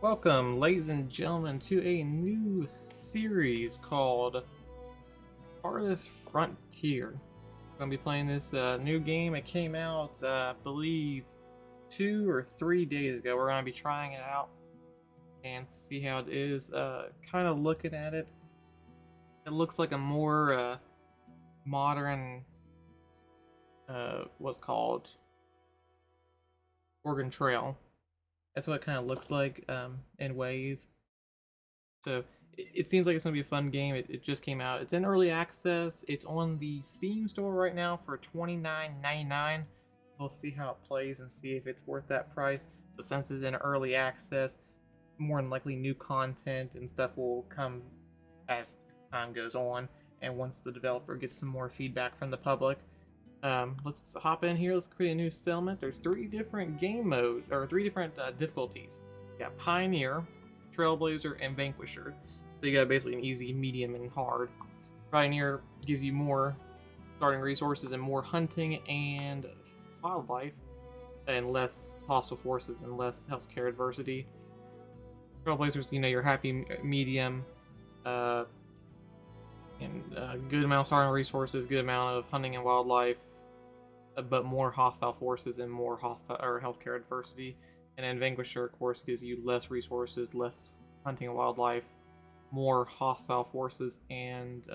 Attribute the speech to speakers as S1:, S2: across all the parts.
S1: Welcome, ladies and gentlemen, to a new series called Farthest Frontier. I'm going to be playing this new game. It came out, I believe, 2 or 3 days ago. We're going to be trying it out and see how it is. Kind of looking at it, it looks like a more modern, what's called Oregon Trail. That's what it kind of looks like in ways. So it seems like it's going to be a fun game. It just came out. It's in early access. It's on the Steam store right now for $29.99. We'll see how it plays and see if it's worth that price. But since it's in early access, more than likely new content and stuff will come as time goes on. And once the developer gets some more feedback from the public. Let's hop in here. Let's create a new settlement. There's 3 different game modes, or 3 different difficulties. You got Pioneer, Trailblazer, and Vanquisher. So you got basically an easy, medium, and hard. Pioneer gives you more starting resources and more hunting and wildlife, and less hostile forces and less healthcare adversity. Trailblazers, your happy medium, and good amount of starting resources, good amount of hunting and wildlife, but more hostile forces and more hostile or healthcare adversity. And then Vanquisher, of course, gives you less resources, less hunting and wildlife, more hostile forces, and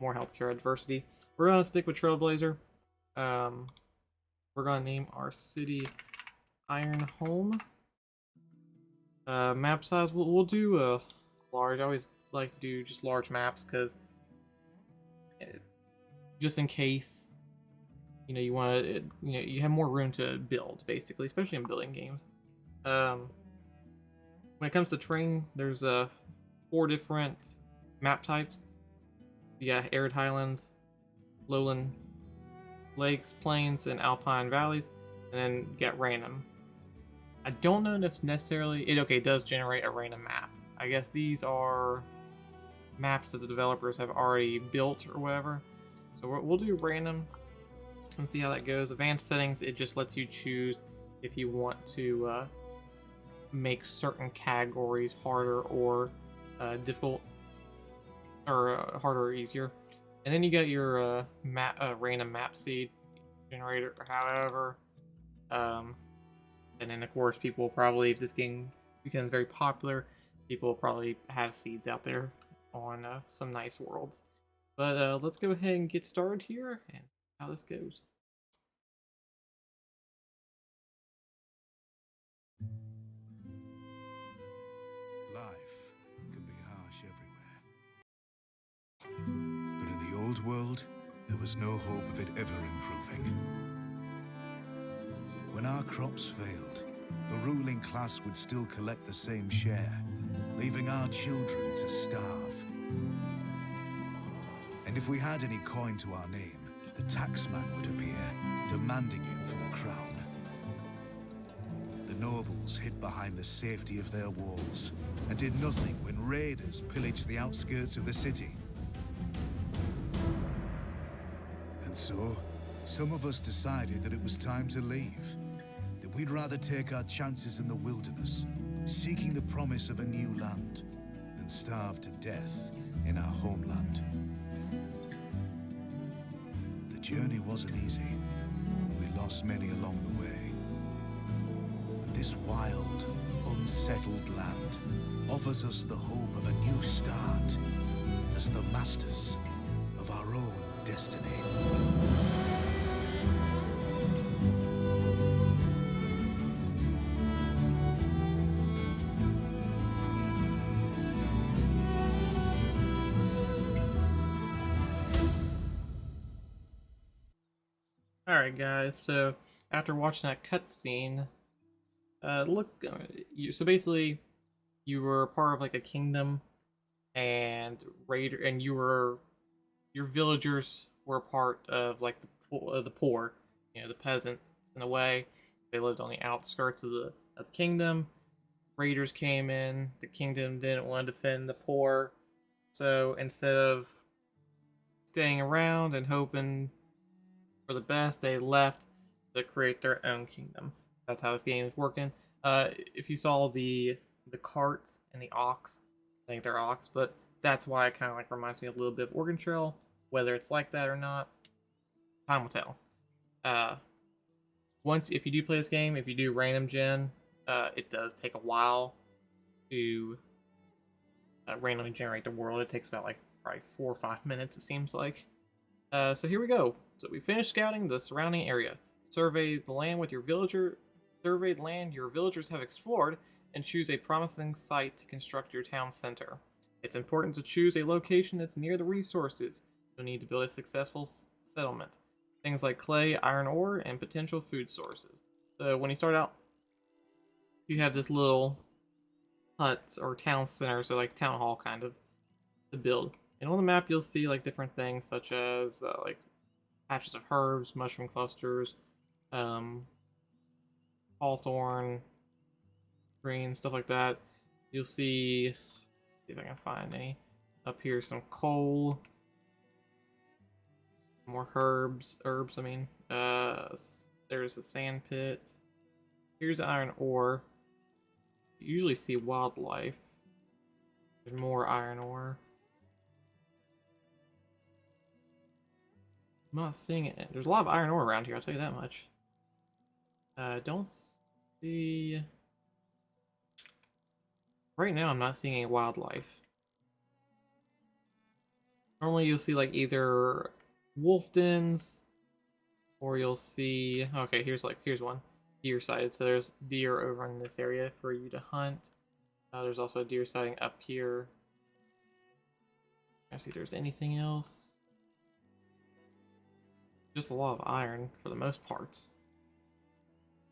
S1: more healthcare adversity. We're gonna stick with Trailblazer. We're gonna name our city Ironholm. Map size, we'll do large. I always like to do just large maps because just in case you want to you have more room to build, basically, especially in building games. When it comes to terrain, there's 4 different map types. You got arid highlands, lowland lakes, plains, and alpine valleys, and then you got random. I don't know if necessarily it does generate a random map. I guess these are maps that the developers have already built or whatever. So we'll do random and see how that goes. Advanced settings, it just lets you choose if you want to make certain categories harder or difficult, or harder or easier. And then you got your random map seed generator, or however. And then of course people will probably, if this game becomes very popular, people will probably have seeds out there on some nice worlds. But let's go ahead and get started here and see how this goes.
S2: Life can be harsh everywhere. But in the old world, there was no hope of it ever improving. When our crops failed, the ruling class would still collect the same share, leaving our children to starve. And if we had any coin to our name, the taxman would appear, demanding it for the crown. The nobles hid behind the safety of their walls and did nothing when raiders pillaged the outskirts of the city. And so, some of us decided that it was time to leave, that we'd rather take our chances in the wilderness, seeking the promise of a new land, than starve to death in our homeland. The journey wasn't easy. We lost many along the way. But this wild, unsettled land offers us the hope of a new start as the masters of our own destiny.
S1: Alright guys, so after watching that cutscene, so basically you were part of like a kingdom, and your villagers were part of like the poor, the peasants in a way. They lived on the outskirts of the kingdom. Raiders came in, the kingdom didn't want to defend the poor, so instead of staying around and hoping for the best. They left to create their own kingdom. That's how this game is working. If you saw the carts and the ox, I think they're ox, but that's why it kind of like reminds me a little bit of Oregon Trail. Whether it's like that or not, time will tell. Uh, Once if you do play this game, if you do random gen, it does take a while to randomly generate the world. It takes about like probably 4 or 5 minutes, it seems like. So here we go. So we finished scouting the surrounding area. Survey the land with your villager. Survey the land your villagers have explored, and choose a promising site to construct your town center. It's important to choose a location that's near the resources. You'll need to build a successful settlement. Things like clay, iron ore, and potential food sources. So when you start out, you have this little hut or town center, so like town hall kind of, to build. And on the map, you'll see like different things such as like patches of herbs, mushroom clusters, hawthorn, green, stuff like that. You'll see if I can find any. Up here, some coal, more herbs. I mean, there's a sand pit. Here's iron ore. You usually see wildlife. There's more iron ore. I'm not seeing it. There's a lot of iron ore around here, I'll tell you that much. Don't see... Right now, I'm not seeing any wildlife. Normally, you'll see like either wolf dens, or you'll see... Okay, here's one. Deer sighted. So there's deer over in this area for you to hunt. There's also a deer sighting up here. I see if there's anything else. Just a lot of iron for the most part.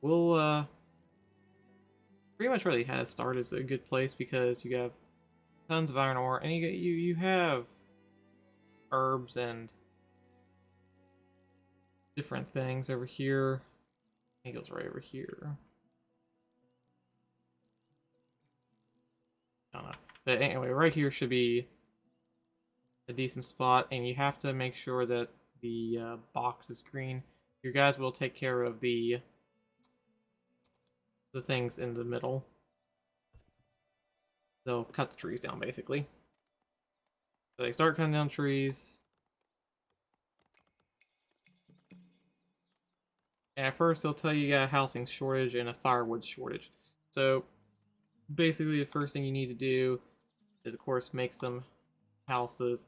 S1: We'll pretty much where they had to start is a good place because you have tons of iron ore and you have herbs and different things over here. I think it goes right over here. I don't know. But anyway, right here should be a decent spot, and you have to make sure that the box is green. Your guys will take care of the things in the middle. They'll cut the trees down, basically. So they start cutting down trees. And at first, they'll tell you got a housing shortage and a firewood shortage. So basically, the first thing you need to do is, of course, make some houses,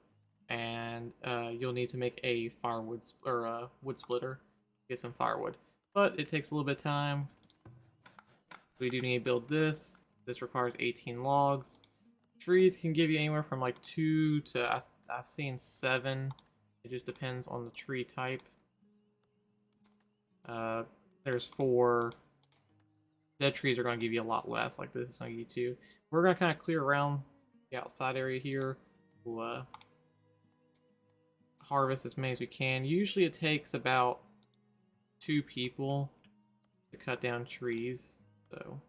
S1: and you'll need to make a firewood or a wood splitter, get some firewood. But it takes a little bit of time. We do need to build this. This requires 18 logs. Trees can give you anywhere from like 2 to I've seen 7. It just depends on the tree type. There's 4. Dead trees are going to give you a lot less. Like this is going to give you 2. We're going to kind of clear around the outside area here. We'll harvest as many as we can. Usually it takes about 2 people to cut down trees. So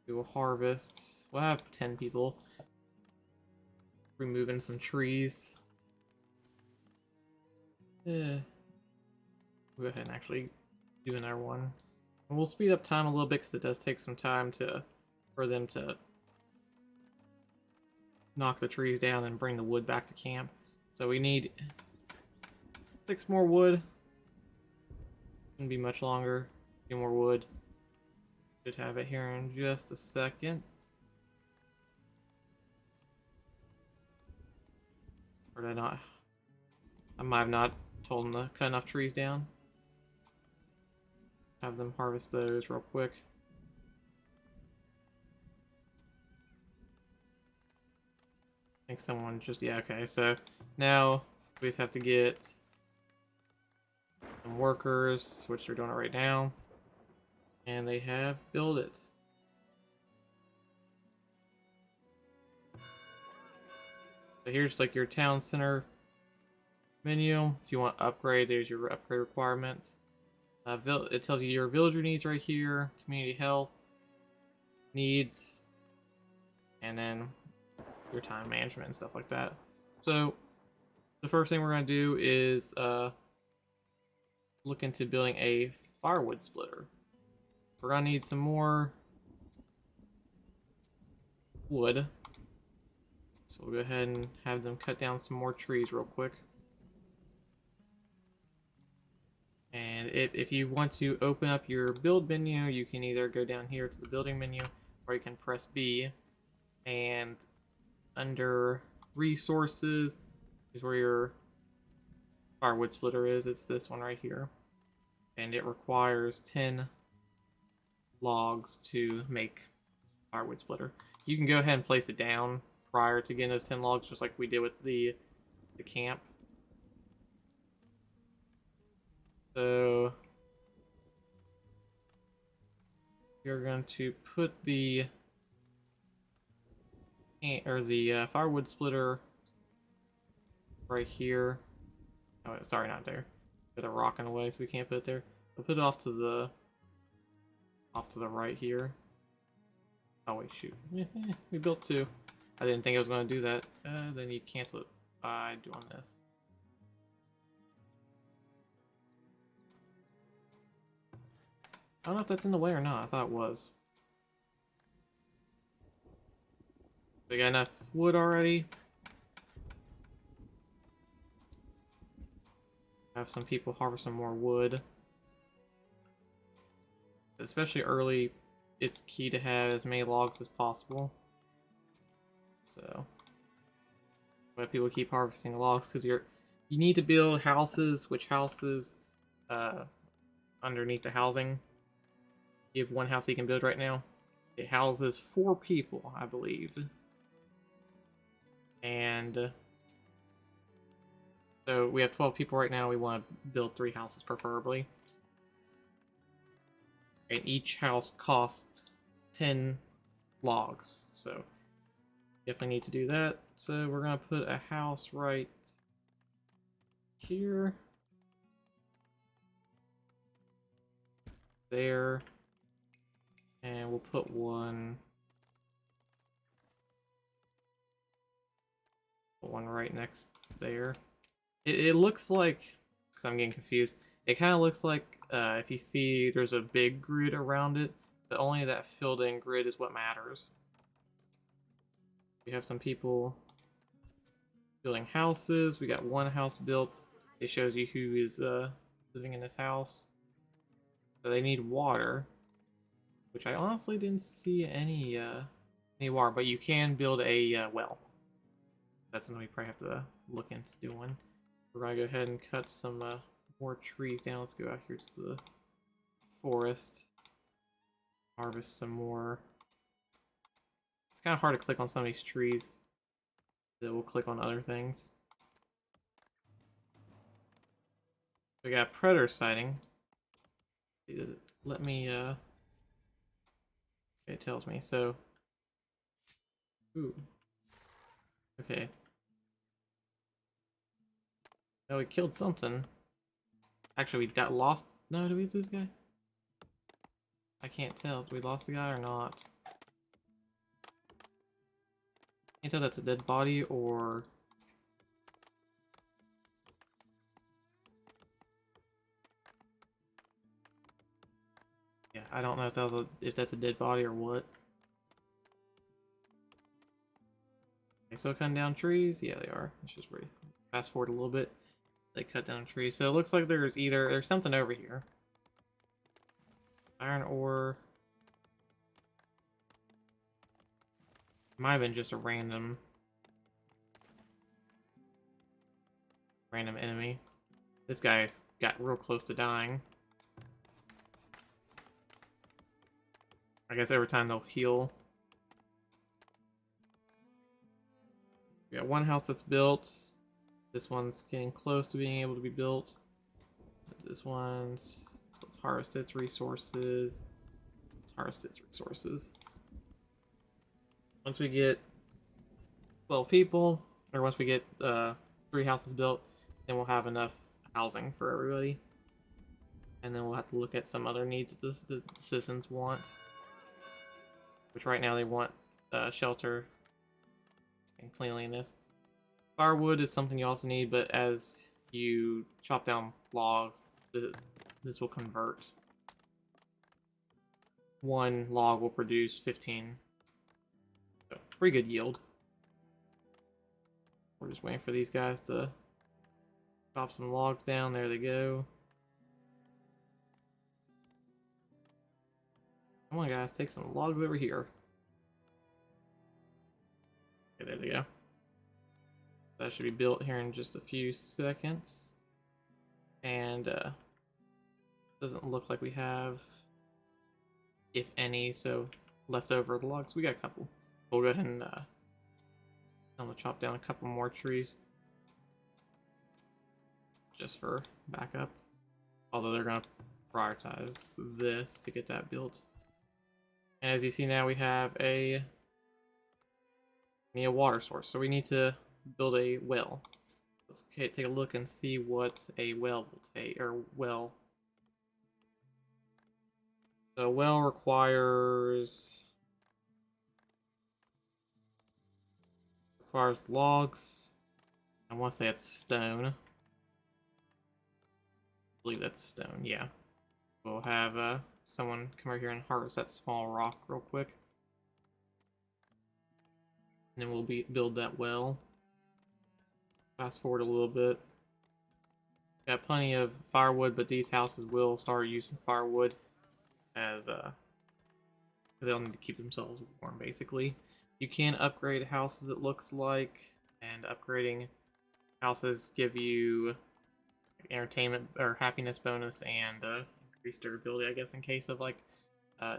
S1: we will harvest. We'll have 10 people removing some trees. We'll go ahead and actually do another one. And we'll speed up time a little bit because it does take some time for them to knock the trees down and bring the wood back to camp. So we need 6 more wood. Shouldn't be much longer. A few more wood. Should have it here in just a second. Or did I not? I might have not told them to cut enough trees down. Have them harvest those real quick. I think someone just, yeah, okay, so now we just have to get some workers, which they're doing it right now. And they have built it. So here's like your town center menu. If you want to upgrade, there's your upgrade requirements. It tells you your villager needs right here, community health needs, and then your time management and stuff like that. So the first thing we're gonna do is look into building a firewood splitter. We're gonna need some more wood, so we'll go ahead and have them cut down some more trees real quick. And if you want to open up your build menu, you can either go down here to the building menu, or you can press B, and under resources is where your firewood splitter is. It's this one right here, and it requires 10 logs to make firewood splitter. You can go ahead and place it down prior to getting those 10 logs, just like we did with the camp. So we're going to put the firewood splitter right here. Oh, sorry, not there. Got a rock in the way, so we can't put it there. We'll put it off to the right here. Oh wait, shoot. We built two. I didn't think I was going to do that. Then you cancel it by doing this. I don't know if that's in the way or not. I thought it was. We got enough wood already. Have some people harvest some more wood. Especially early, it's key to have as many logs as possible. So, but people keep harvesting logs because you need to build houses. Which houses underneath the housing? You have one house that you can build right now. It houses 4 people, I believe. And so we have 12 people right now. We want to build 3 houses preferably. And each house costs 10 logs. So definitely need to do that. So we're going to put a house right here. There. And we'll put one right next there. It looks like, because I'm getting confused, it kind of looks like if you see there's a big grid around it, but only that filled in grid is what matters. We have some people building houses. We got one house built. It shows you who is living in this house. So they need water, which I honestly didn't see any water, but you can build a well. That's something we probably have to look into doing. We're gonna go ahead and cut some more trees down. Let's go out here to the forest. Harvest some more. It's kind of hard to click on some of these trees. Then we'll click on other things. We got predator sighting. Does it let me it tells me, so ooh. Okay. No, we killed something. Actually, we lost. No, did we lose this guy? I can't tell. Did we lost the guy or not? Can't tell that's a dead body or. Yeah, I don't know if that's a dead body or what. Okay, so cutting down trees. Yeah, they are. Let's just fast forward a little bit. They cut down trees. So it looks like there's something over here. Iron ore. Might have been just a random enemy. This guy got real close to dying. I guess every time they'll heal. We got one house that's built. This one's getting close to being able to be built. This one's... Let's harvest its resources. Once we get 12 people, or once we get 3 houses built, then we'll have enough housing for everybody. And then we'll have to look at some other needs that the citizens want. Which right now they want shelter and cleanliness. Firewood is something you also need, but as you chop down logs, this will convert. One log will produce 15. So, pretty good yield. We're just waiting for these guys to chop some logs down. There they go. Come on, guys, take some logs over here. Okay, there they go. That should be built here in just a few seconds. And doesn't look like we have, if any, so leftover logs. We got a couple. We'll go ahead and I'm gonna chop down a couple more trees just for backup. Although they're gonna prioritize this to get that built. And as you see now, we have a water source, so we need to build a well. Let's take a look and see what a well will take, or well. So a well requires logs. I want to say it's stone. I believe that's stone. Yeah. We'll have someone come over here and harvest that small rock real quick. And then we'll build that well. Fast forward a little bit. Got plenty of firewood, but these houses will start using firewood as they'll need to keep themselves warm, basically. You can upgrade houses, it looks like, and upgrading houses give you entertainment or happiness bonus and increased durability, I guess, in case of like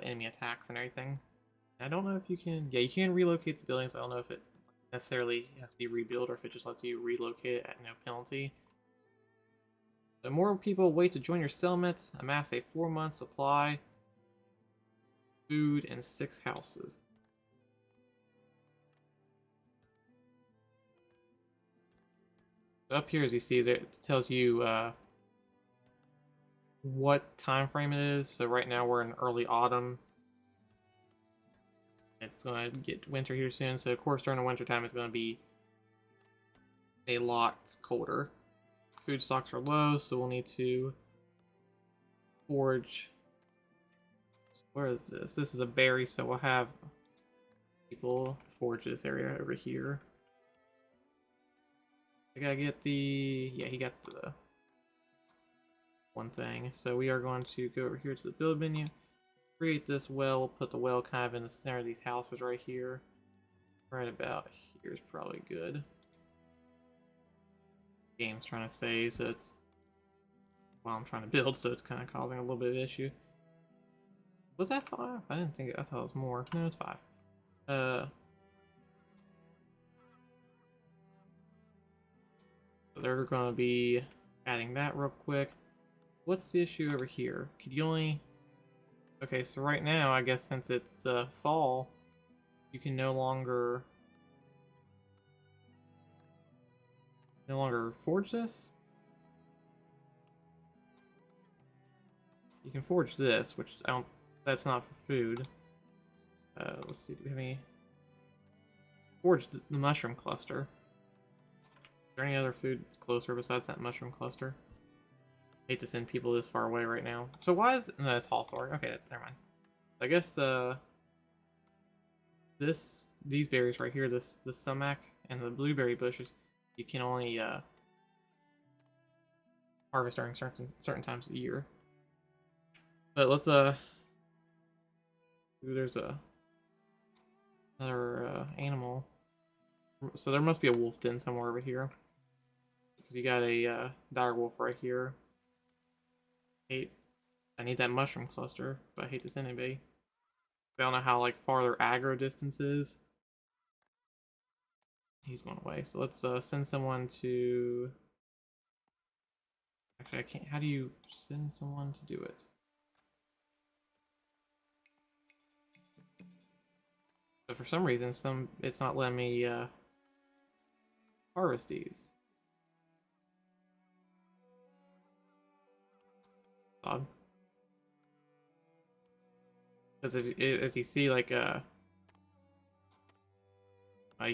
S1: enemy attacks and everything. I don't know if you can. Yeah, you can relocate the buildings. I don't know if it necessarily has to be rebuilt or if it just lets you relocate it at no penalty. The more people wait to join your settlement, amass a 4-month supply, food, and 6 houses. Up here, as you see, it tells you what time frame it is. So right now we're in early autumn. It's going to get winter here soon, so of course during the winter time it's going to be a lot colder. Food stocks are low, so we'll need to forage. Where is this? This is a berry, so we'll have people forage this area over here. I gotta get the... yeah, he got the one thing. So we are going to go over here to the build menu. Create this well. We'll put the well kind of in the center of these houses right here. Right about here is probably good. Game's trying to save, so it's while I'm trying to build, so it's kind of causing a little bit of issue. Was that 5? I didn't think I thought it was more. No, it's 5. So they're going to be adding that real quick. What's the issue over here? Could you only... okay, so right now, I guess since it's fall, you can no longer forge this? You can forge this, which I don't... that's not for food. Let's see, do we have any... forge the mushroom cluster. Is there any other food that's closer besides that mushroom cluster? Hate to send people this far away right now. So why is... no, it's hawthorn. Okay, never mind. I guess, these berries right here, this sumac and the blueberry bushes, you can only, harvest during certain times of the year. But let's, ooh, there's another, animal. So there must be a wolf den somewhere over here. Because you got a, dire wolf right here. I need that mushroom cluster, but I hate to send anybody. I don't know how like far their aggro distance is. He's going away, so let's send someone to... actually, I can't... how do you send someone to do it? But for some reason, it's not letting me harvest these. Odd. Because as you see, like, you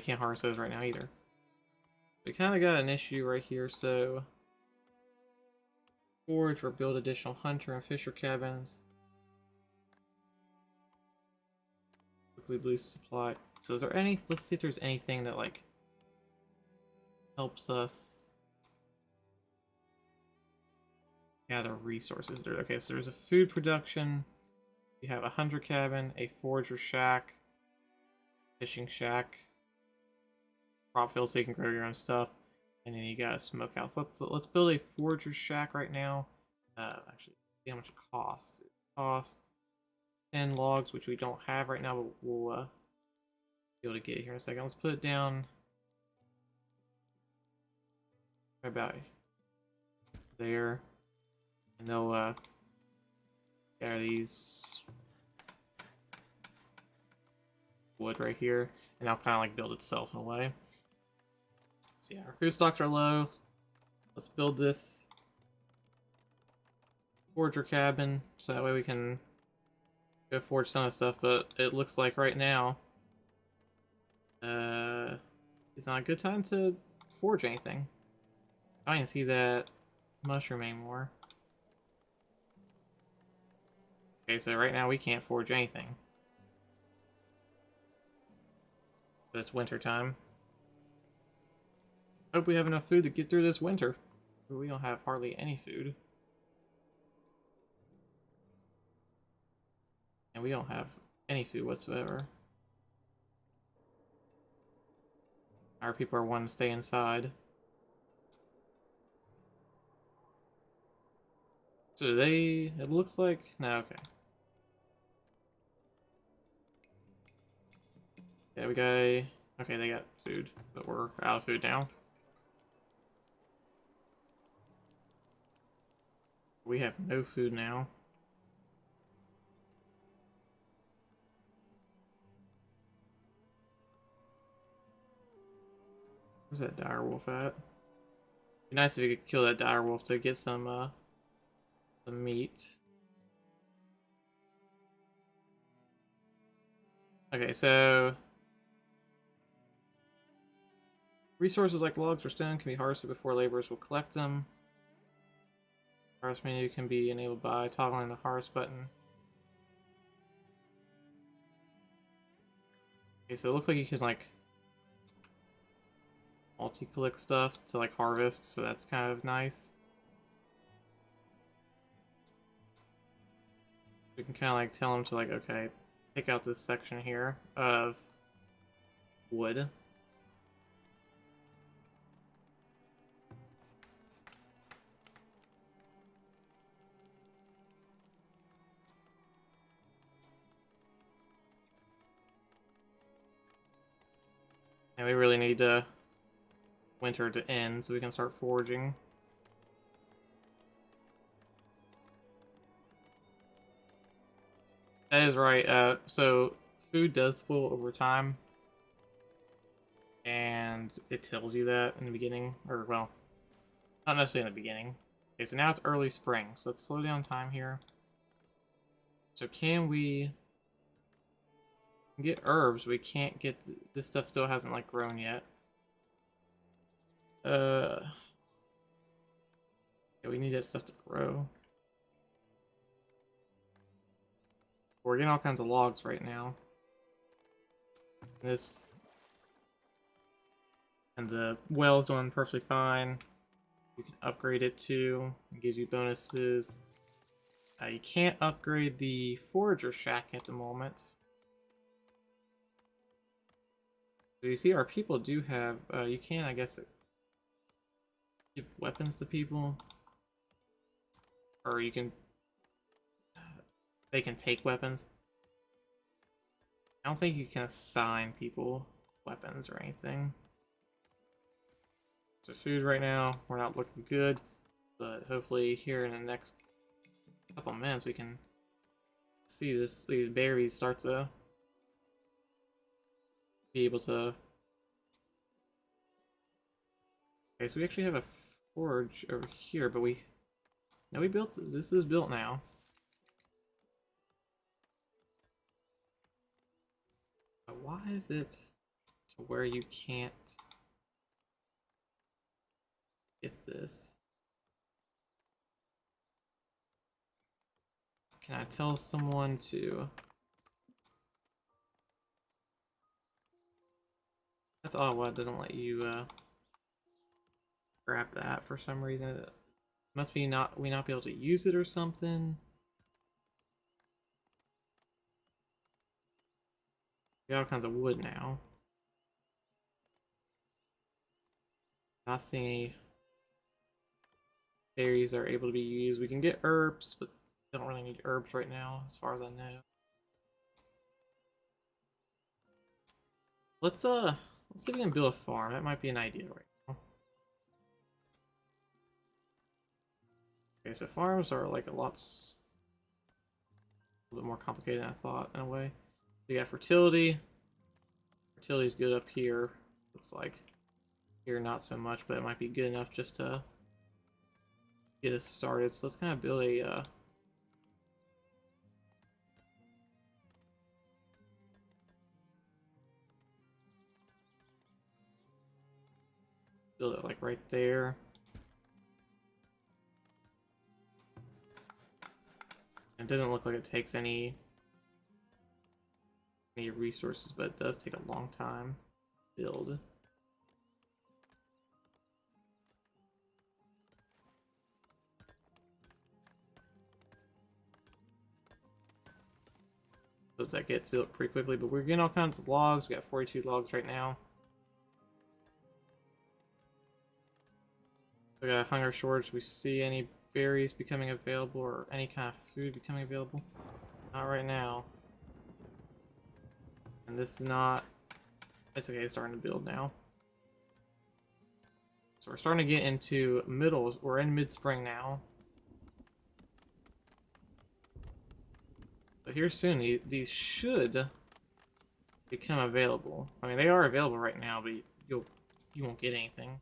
S1: can't harvest those right now either. We kind of got an issue right here, so forge or build additional hunter and fisher cabins. Quickly boost supply. So is there any, let's see if there's anything that like helps us gather resources. There, okay, so there's a food production. You have a hunter cabin, a forager shack, fishing shack, crop field so you can grow your own stuff, and then you got a smokehouse. Let's build a forager shack right now. Actually, see how much it costs. It costs 10 logs, which we don't have right now, but we'll be able to get it here in a second. Let's put it down right about there, and they'll gather these wood right here, and that'll kind of like build itself in a way. So yeah, our food stocks are low. Let's build this forger cabin so that way we can go forge some of the stuff. But it looks like right now, it's not a good time to forge anything. I didn't see that mushroom anymore. Okay, so right now we can't forge anything. But it's winter time. Hope we have enough food to get through this winter. But we don't have hardly any food. And we don't have any food whatsoever. Our people are wanting to stay inside. So they, it looks like, no, okay. Yeah, we got a, okay, they got food, but we're out of food now. We have no food now. Where's that dire wolf at? Be nice if we could kill that dire wolf to get some meat. Okay, so resources like logs or stone can be harvested before laborers will collect them. Harvest menu can be enabled by toggling the harvest button. Okay, so it looks like you can like multi-click stuff to like harvest, so that's kind of nice. We can kind of like tell them to like, okay, pick out this section here of wood. And we really need winter to end so we can start foraging. That is right. So food does spoil over time, and it tells you that in the beginning, or well, not necessarily in the beginning. Okay, so now it's early spring, so let's slow down time here. So can we get herbs? We can't get this stuff. Still hasn't like grown yet. Yeah, we need that stuff to grow. We're getting all kinds of logs right now. This and the well's doing perfectly fine. You can upgrade it too. It gives you bonuses. You can't upgrade the forager shack at the moment. So you see, our people do have. You can, I guess, give weapons to people, or you can. They can take weapons. I don't think you can assign people weapons or anything. So food right now, we're not looking good, but hopefully here in the next couple minutes we can see these berries start to be able to. Okay, so we actually have a forge over here, but we built this is built now. But why is it to where you can't get this. Can I tell someone to? That's odd why it doesn't let you grab that for some reason. It must be not we not be able to use it or something. We got all kinds of wood now. Not seeing any berries that are able to be used. We can get herbs, but don't really need herbs right now, as far as I know. Let's see if we can build a farm. That might be an idea right now. Okay, so farms are like a little bit more complicated than I thought in a way. So you got fertility. Fertility's good up here. Looks like here not so much, but it might be good enough just to get us started. So let's kind of build a build it like right there. It doesn't look like it takes any resources, but it does take a long time to build. So that gets built pretty quickly, but we're getting all kinds of logs. We got 42 logs right now. We got a hunger shortage. Do we see any berries becoming available or any kind of food becoming available? Not right now. And this is not... It's okay, it's starting to build now. So we're starting to get into middles. We're in mid-spring now. So here soon, these should become available. I mean, they are available right now, but you won't get anything.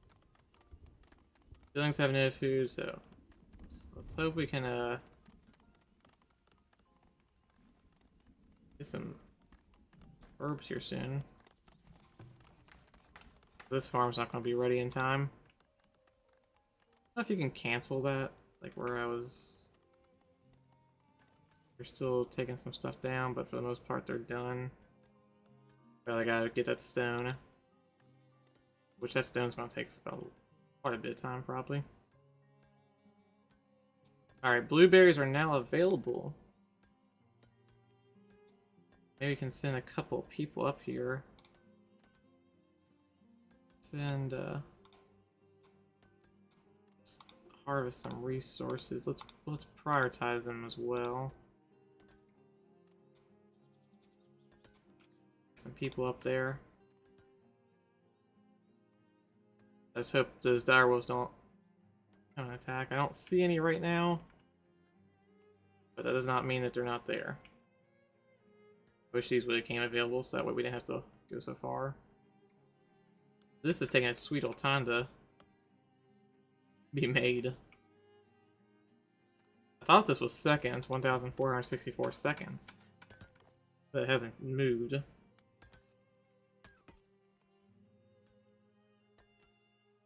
S1: Buildings have no food, so let's hope we can get some herbs here soon. This farm's not going to be ready in time. I don't know if you can cancel that, like where I was. They're still taking some stuff down, but for the most part they're done. But I gotta get that stone, which that stone's going to take about quite a bit of time probably. Alright, blueberries are now available. Maybe we can send a couple people up here. Send let's harvest some resources. Let's prioritize them as well. Some people up there. Let's hope those direwolves don't come and attack. I don't see any right now, but that does not mean that they're not there. Wish these would have came available so that way we didn't have to go so far. This is taking a sweet old time to be made. I thought this was seconds, 1,464 seconds, but it hasn't moved.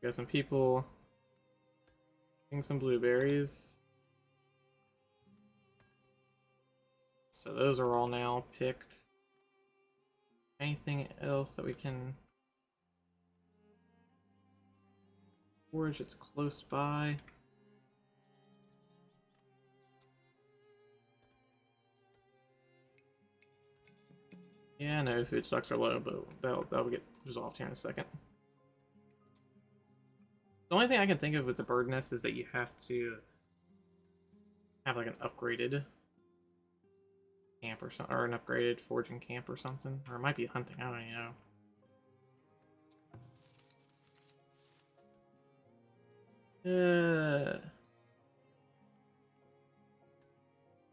S1: Got some people getting some blueberries. So those are all now picked. Anything else that we can forage that's close by? Yeah, no, food stocks are low, but that'll get resolved here in a second. The only thing I can think of with the bird nest is that you have to have like an upgraded camp or something, or an upgraded foraging camp or something, or it might be hunting. I don't even know.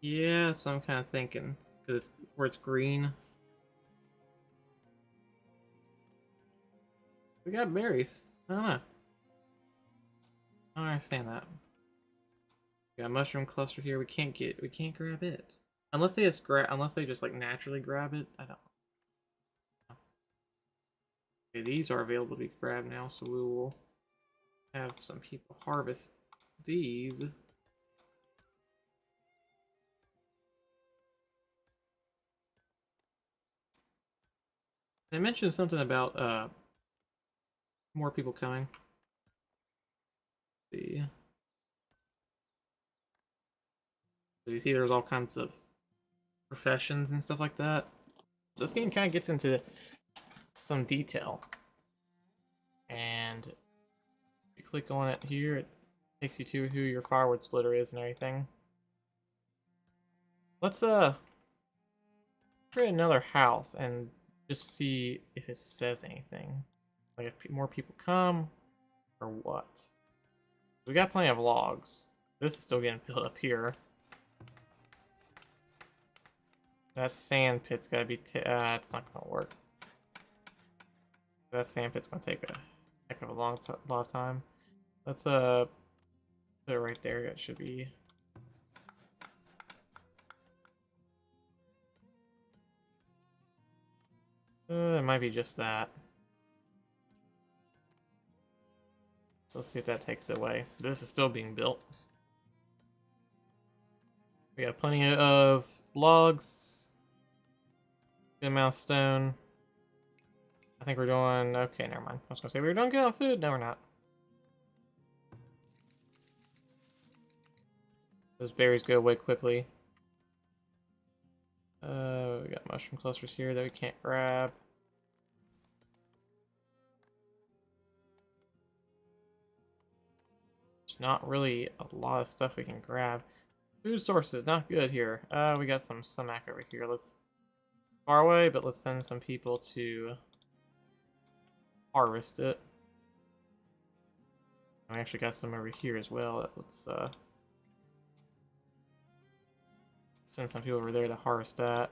S1: Yeah, so I'm kind of thinking because it's where it's green. We got berries. I don't know. I don't understand that. We got a mushroom cluster here. We can't grab it unless they just like naturally grab it. I don't know. Okay, these are available to be grabbed now, so we will have some people harvest these. And I mentioned something about more people coming. Let's see. You see, there's all kinds of professions and stuff like that. So this game kind of gets into some detail. And you click on it here, it takes you to who your firewood splitter is and everything. Let's create another house and just see if it says anything. Like if more people come or what. We got plenty of logs. This is still getting built up here. That sand pit's gotta be. It's not gonna work. That sand pit's gonna take a heck of a lot of time. Let's put it right there. It should be. It might be just that. So let's see if that takes it away. This is still being built. We got plenty of logs. Good amount of stone. I think we're doing okay. Never mind. I was gonna say we were doing good on food. No, we're not. Those berries go away quickly. We got mushroom clusters here that we can't grab. There's not really a lot of stuff we can grab. Food sources, not good here. We got some sumac over here. Let's far away, but let's send some people to harvest it. We actually got some over here as well. Let's send some people over there to harvest that.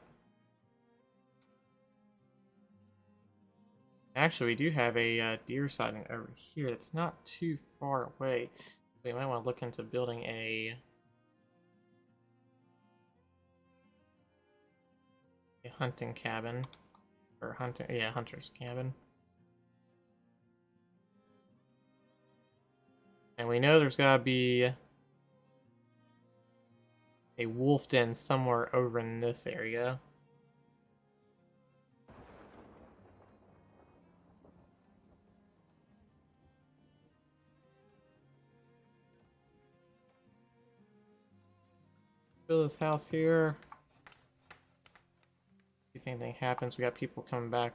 S1: Actually, we do have a deer sighting over here. It's not too far away. We might want to look into building a hunting cabin. Or hunter's cabin. And we know there's gotta be a wolf den somewhere over in this area. Build this house here. If anything happens, we got people coming back.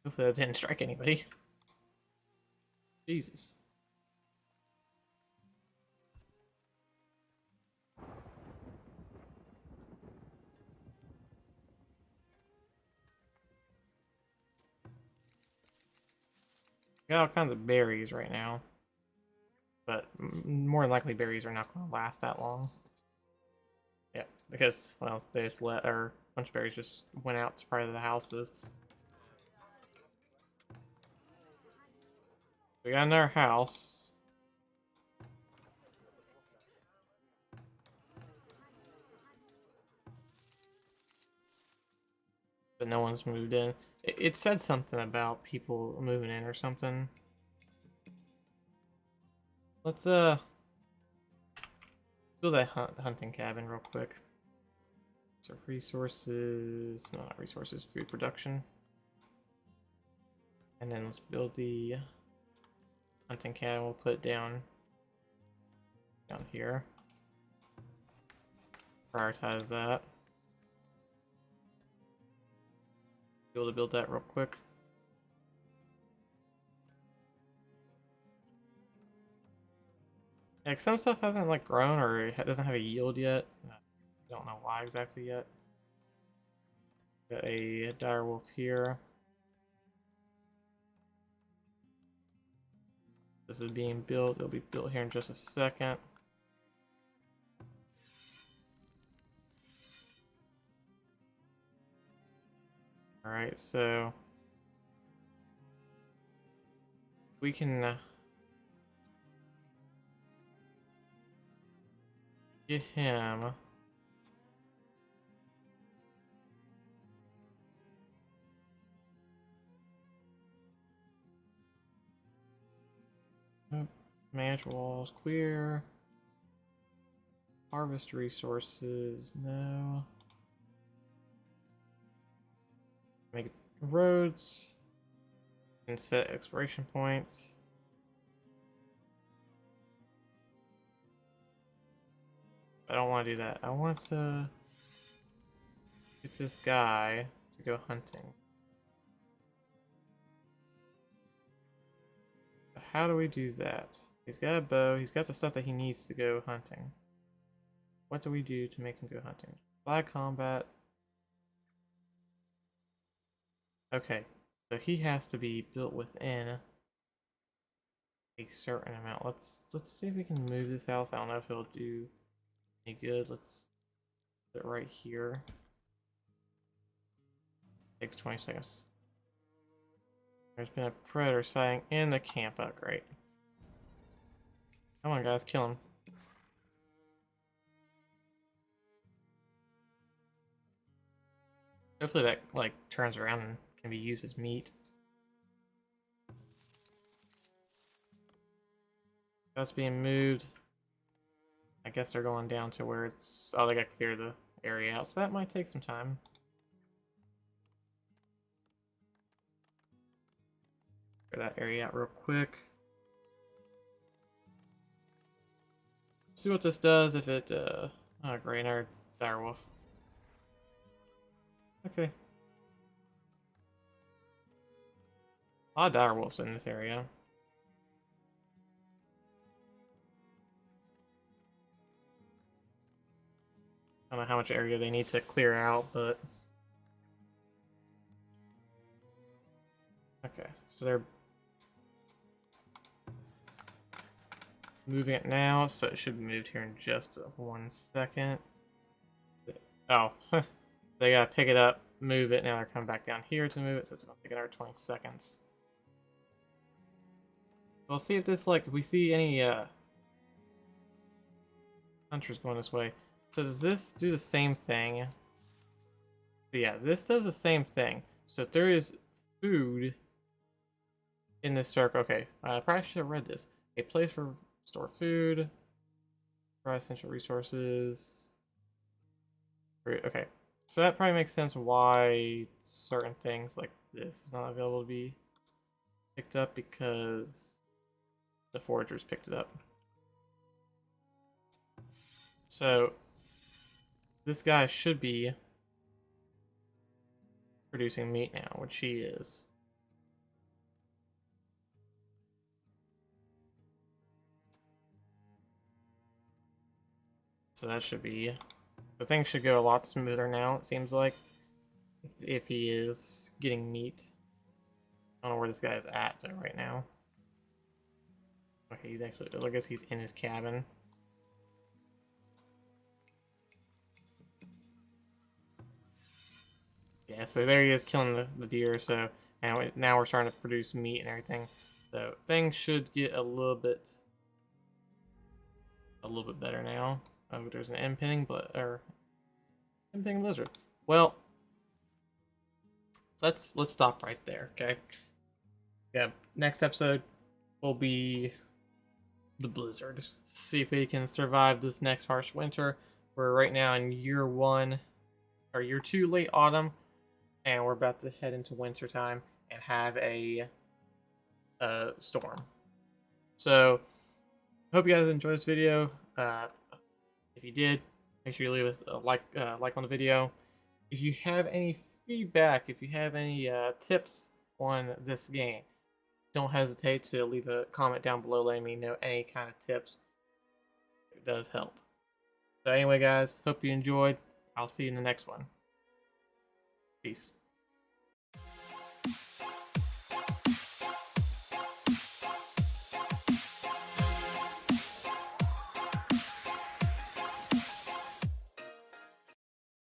S1: Hopefully that didn't strike anybody. Jesus. Got all kinds of berries right now. But more than likely berries are not going to last that long. Yeah, because, well, they just let, or a bunch of berries just went out to part of the houses. We got another house. But no one's moved in. It said something about people moving in or something. Let's build that hunting cabin real quick. So resources, no, not resources, food production. And then let's build the hunting cabin. We'll put it down here. Prioritize that. Be able to build that real quick. Like some stuff hasn't like grown or it doesn't have a yield yet. I don't know why exactly yet. Got a dire wolf here. This is being built. It'll be built here in just a second. Alright, so we can get him Nope. Manage walls, clear. Harvest resources, no. Make roads. And set exploration points. I don't want to do that. I want to get this guy to go hunting. How do we do that? He's got a bow. He's got the stuff that he needs to go hunting. What do we do to make him go hunting? Flag combat. Okay, so he has to be built within a certain amount. Let's see if we can move this house. I don't know if it'll do any good. Let's put it right here. Takes 20 seconds. There's been a predator sighting in the camp. Oh, great. Come on, guys, kill him. Hopefully that, like, turns around and can be used as meat. That's being moved. I guess they're going down to where it's... Oh, they got to clear the area out, so that might take some time. Clear that area out real quick. See what this does if it, oh great, another direwolf. Okay. A lot of direwolves in this area. I don't know how much area they need to clear out, but... Okay, so they're moving it now, so it should be moved here in just 1 second. Oh, they gotta pick it up, move it, now they're coming back down here to move it, so it's gonna take another 20 seconds. We'll see if this, like, if we see any, hunters going this way. So does this do the same thing? Yeah, this does the same thing. So if there is food in this circle, okay, I probably should have read this. A place for store food, provide essential resources. Okay, so that probably makes sense why certain things like this is not available to be picked up, because the foragers picked it up. So this guy should be producing meat now, which he is. So that should be... The thing should go a lot smoother now, it seems like. If he is getting meat. I don't know where this guy is at though right now. Okay, he's actually... I guess he's in his cabin. Yeah, so there he is killing the deer, so now we're starting to produce meat and everything. So things should get a little bit better now. Oh, there's an impending blizzard. Well, let's stop right there, okay? Yeah, next episode will be the blizzard. See if we can survive this next harsh winter. We're right now in year 1 or year 2 late autumn, and we're about to head into winter time and have a storm. So hope you guys enjoyed this video. If you did, make sure you leave us a like on the video. If you have any feedback, if you have any tips on this game, don't hesitate to leave a comment down below letting me know any kind of tips. It does help. So anyway, guys, hope you enjoyed. I'll see you in the next one. Peace.